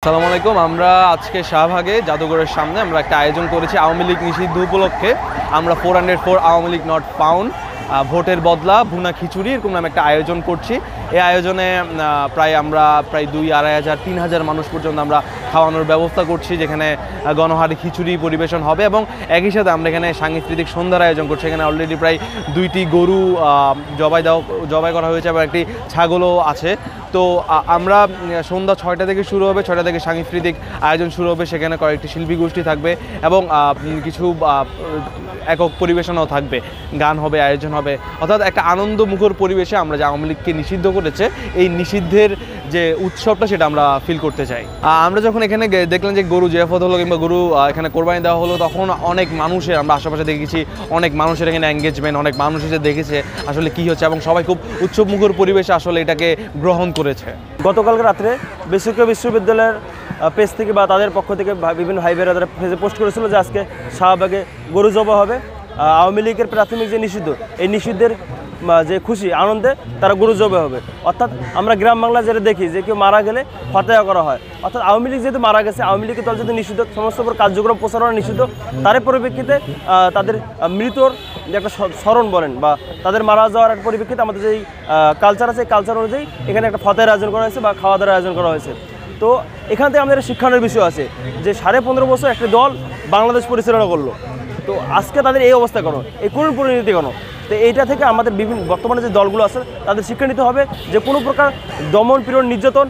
আসসালামু আলাইকুম। আমরা আজকে শাহবাগে জাদুঘরের সামনে আমরা একটা আয়োজন করেছি আওয়ামী লীগ নিষিদ্ধ উপলক্ষে। আমরা 404 আওয়ামী লীগ নট ফাউন্ড ভোটের বদলা ভুনা খিচুড়ি এরকম নামে একটা আয়োজন করছি। এই আয়োজনে আমরা প্রায় 2,500 3,000 মানুষ পর্যন্ত আমরা খাওয়ানোর ব্যবস্থা করছি, যেখানে গণহারে খিচুড়ি পরিবেশন হবে এবং একই সাথে আমরা এখানে সাংস্কৃতিক সন্ধ্যার আয়োজন করছি। এখানে অলরেডি প্রায় 2টি গরু জবাই করা হয়েছে এবং একটি ছাগলও আছে। তো আমরা সন্ধ্যা 6টা থেকে শুরু হবে, 6টা থেকে সাংস্কৃতিক আয়োজন শুরু হবে। সেখানে কয়েকটি শিল্পী গোষ্ঠী থাকবে এবং কিছু একক পরিবেশনাও থাকবে, গান হবে, আয়োজন হবে, অর্থাৎ একটা আনন্দমুখর পরিবেশে আমরা যে আওয়ামী লীগকে নিষিদ্ধ করেছে এই নিষিদ্ধের যে উৎসবটা সেটা আমরা ফিল করতে চাই। আমরা যখন এখানে দেখলাম যে গরু জেফত হলো কিংবা গরু এখানে কোরবানি দেওয়া হলো, তখন অনেক মানুষের আমরা আশেপাশে দেখেছি, অনেক মানুষের এখানে এঙ্গেজমেন্ট, অনেক মানুষ এসে দেখেছে আসলে কি হচ্ছে এবং সবাই খুব উৎসবমুখর পরিবেশে আসলে এটাকে গ্রহণ করেছে। গতকালকে রাত্রে বেসরকারি বিশ্ববিদ্যালয়ের পেজ থেকে বা তাদের পক্ষ থেকে বিভিন্ন ভাই বোনেরা তারা পেজে পোস্ট করেছিল যে আজকে শাহবাগে গরু জবা হবে। আওয়ামী লীগের প্রাথমিক যে নিষিদ্ধ, এই নিষিদ্ধের যে খুশি আনন্দে তারা গরু জবে হবে। অর্থাৎ আমরা গ্রাম বাংলা যেটা দেখি যে কেউ মারা গেলে হত্যা করা হয়, অর্থাৎ আওয়ামী লীগ যেহেতু মারা গেছে, আওয়ামী লীগের দল যেহেতু নিষিদ্ধ, সমস্ত কার্যক্রম প্রচারণা নিষিদ্ধ, তার পরিপ্রেক্ষিতে তাদের মৃতর যে একটা স্মরণ বলেন বা তাদের মারা যাওয়ার একটা পরিপ্রেক্ষিতে আমাদের যেই কালচার আছে, এই কালচার অনুযায়ী এখানে একটা ফতের আয়োজন করা হয়েছে বা খাওয়া দাওয়ার আয়োজন করা হয়েছে। তো এখান থেকে আমাদের শিক্ষানোর বিষয় আছে যে 15.5 বছর একটা দল বাংলাদেশ পরিচালনা করলো, তো আজকে তাদের এই অবস্থা কেন, এই করুণ পরিণতি কেন? তো এইটা থেকে আমাদের বিভিন্ন বর্তমানে যে দলগুলো আছে তাদের শিক্ষা নিতে হবে যে কোনো প্রকার দমন পীড়ন নির্যাতন,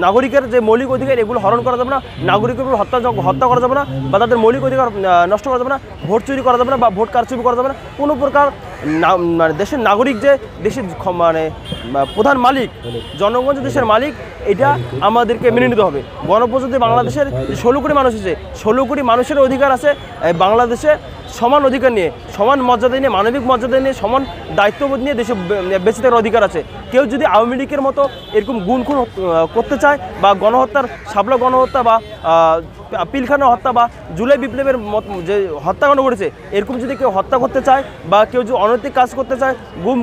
নাগরিকের যে মৌলিক অধিকার এগুলো হরণ করা যাবে না, নাগরিকের উপর হত্যা করা যাবে না বা তাদের মৌলিক অধিকার নষ্ট করা যাবে না, ভোট চুরি করা যাবে না বা ভোট কারচুপি করা যাবে না। কোনো প্রকার মানে দেশের নাগরিক যে দেশের মানে প্রধান মালিক, জনগণ যে দেশের মালিক, এটা আমাদেরকে মেনে নিতে হবে। গণপ্রজাতন্ত্রী বাংলাদেশের 16 কোটি মানুষ আছে, 16 কোটি মানুষের অধিকার আছে বাংলাদেশে সমান অধিকার নিয়ে, সমান মর্যাদা নিয়ে, মানবিক মর্যাদা নিয়ে, সমান দায়িত্ববোধ নিয়ে দেশে বেঁচে থাকার অধিকার আছে। কেউ যদি আওয়ামী লীগের মতো এরকম খুন করতে চায় বা গণহত্যার শাপলা গণহত্যা বা পিলখানা হত্যা বা জুলাই বিপ্লবের যে হত্যাকাণ্ড করেছে, এরকম যদি কেউ হত্যা করতে চায় বা কেউ যদি অনৈতিক কাজ করতে চায়,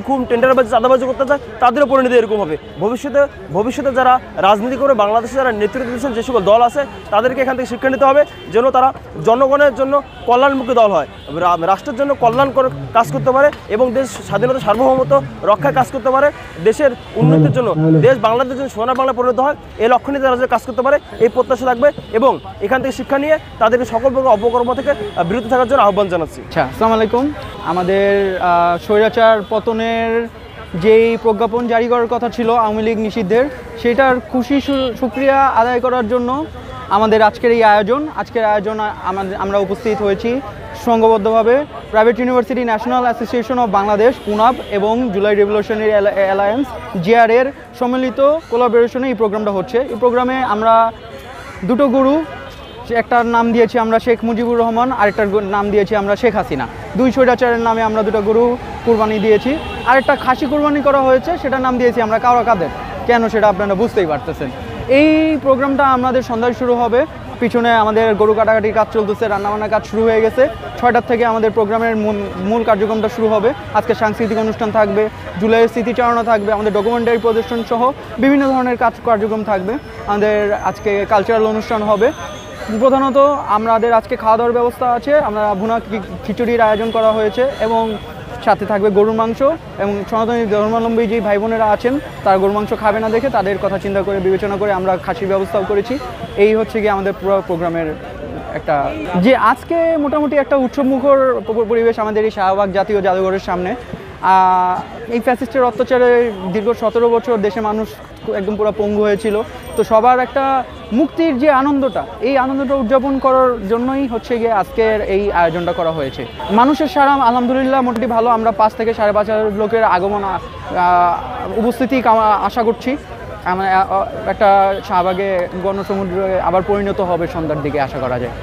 খুম টেন্ডারবাজি চাঁদাবাজি করতে চায়, তাদেরও পরিণতি এরকম হবে। ভবিষ্যতে যারা রাজনীতি করে বাংলাদেশে যারা নেতৃত্ব দিচ্ছেন যে সকল দল আছে, তাদেরকে এখান থেকে শিক্ষা নিতে হবে যেন তারা জনগণের জন্য কল্যাণমুখী দল হয়, রাষ্ট্রের জন্য কল্যাণকর কাজ করতে পারে এবং দেশ স্বাধীনতা সার্বভৌমত্ব রক্ষায় কাজ করতে পারে, দেশের উন্নতির জন্য, দেশ বাংলাদেশের জন্য সোনার বাংলা পরিণত হয়, এই লক্ষ্য নিয়ে তারা কাজ করতে পারে, এই প্রত্যাশা থাকবে এবং এখান থেকে শিক্ষা নিয়ে তাদেরকে সকল প্রকার অপকর্ম থেকে বিরত থাকার জন্য আহ্বান জানাচ্ছি। আচ্ছা, আসসালামু আলাইকুম। আমাদের স্বৈরাচার পতনের যেই প্রজ্ঞাপন জারি করার কথা ছিল আওয়ামী লীগ নিষিদ্ধের, সেটার খুশি শুকরিয়া আদায় করার জন্য আমাদের আজকের এই আয়োজন। আজকের আয়োজন আমরা উপস্থিত হয়েছি সংঘবদ্ধভাবে private university national association of Bangladesh পুনাব এবং জুলাই রেভলিউশনারি অ্যালায়েন্স জিআরের সম্মিলিত কোলাবোরেশনে এই প্রোগ্রামটা হচ্ছে। এই প্রোগ্রামে আমরা দুটো গরু, একটার নাম দিয়েছি আমরা শেখ মুজিবুর রহমান, আরেকটার নাম দিয়েছি আমরা শেখ হাসিনা। দুই স্বৈরাচারের নামে আমরা দুটো গরু কুরবানি দিয়েছি। আরেকটা খাসি কুরবানি করা হয়েছে, সেটার নাম দিয়েছি আমরা কাওড়া কাদের। কেন সেটা আপনারা বুঝতেই পারতেছেন। এই প্রোগ্রামটা আমাদের সন্ধ্যায় শুরু হবে। পিছনে আমাদের গরু কাটাকাটির কাজ চলতেছে, রান্নাবান্নার কাজ শুরু হয়ে গেছে। 6টার থেকে আমাদের প্রোগ্রামের মূল কার্যক্রমটা শুরু হবে। আজকে সাংস্কৃতিক অনুষ্ঠান থাকবে, জুলাইয়ের স্মৃতিচারণা থাকবে, আমাদের ডকুমেন্টারি প্রদর্শন সহ বিভিন্ন ধরনের কার্যক্রম থাকবে। আমাদের আজকে কালচারাল অনুষ্ঠান হবে। প্রধানত আমাদের আজকে খাওয়া দাওয়ার ব্যবস্থা আছে, আমরা ভুনা খিচুড়ির আয়োজন করা হয়েছে এবং সাথে থাকবে গরুর মাংস। এবং সনাতনী ধর্মাবলম্বী যেই ভাই বোনেরা আছেন তারা গরুর মাংস খাবে না দেখে তাদের কথা চিন্তা করে বিবেচনা করে আমরা খাসির ব্যবস্থাও করেছি। এই হচ্ছে গিয়ে আমাদের পুরো প্রোগ্রামের একটা যে আজকে মোটামুটি একটা উৎসবমুখর পরিবেশ আমাদের এই শাহবাগ জাতীয় জাদুঘরের সামনে। এই ফ্যাসিস্টের অত্যাচারে দীর্ঘ 17 বছর দেশে মানুষ একদম পুরো পঙ্গু হয়েছিল। তো সবার একটা মুক্তির যে আনন্দটা, এই আনন্দটা উদযাপন করার জন্যই হচ্ছে গিয়ে আজকের এই আয়োজনটা করা হয়েছে। মানুষের সারা আলহামদুলিল্লাহ মোটামুটি ভালো। আমরা 5 থেকে 5.5 লোকের আগমন উপস্থিতি আশা করছি। একটা শাহবাগে গণসমুদ্রে আবার পরিণত হবে সন্ধ্যার দিকে আশা করা যায়।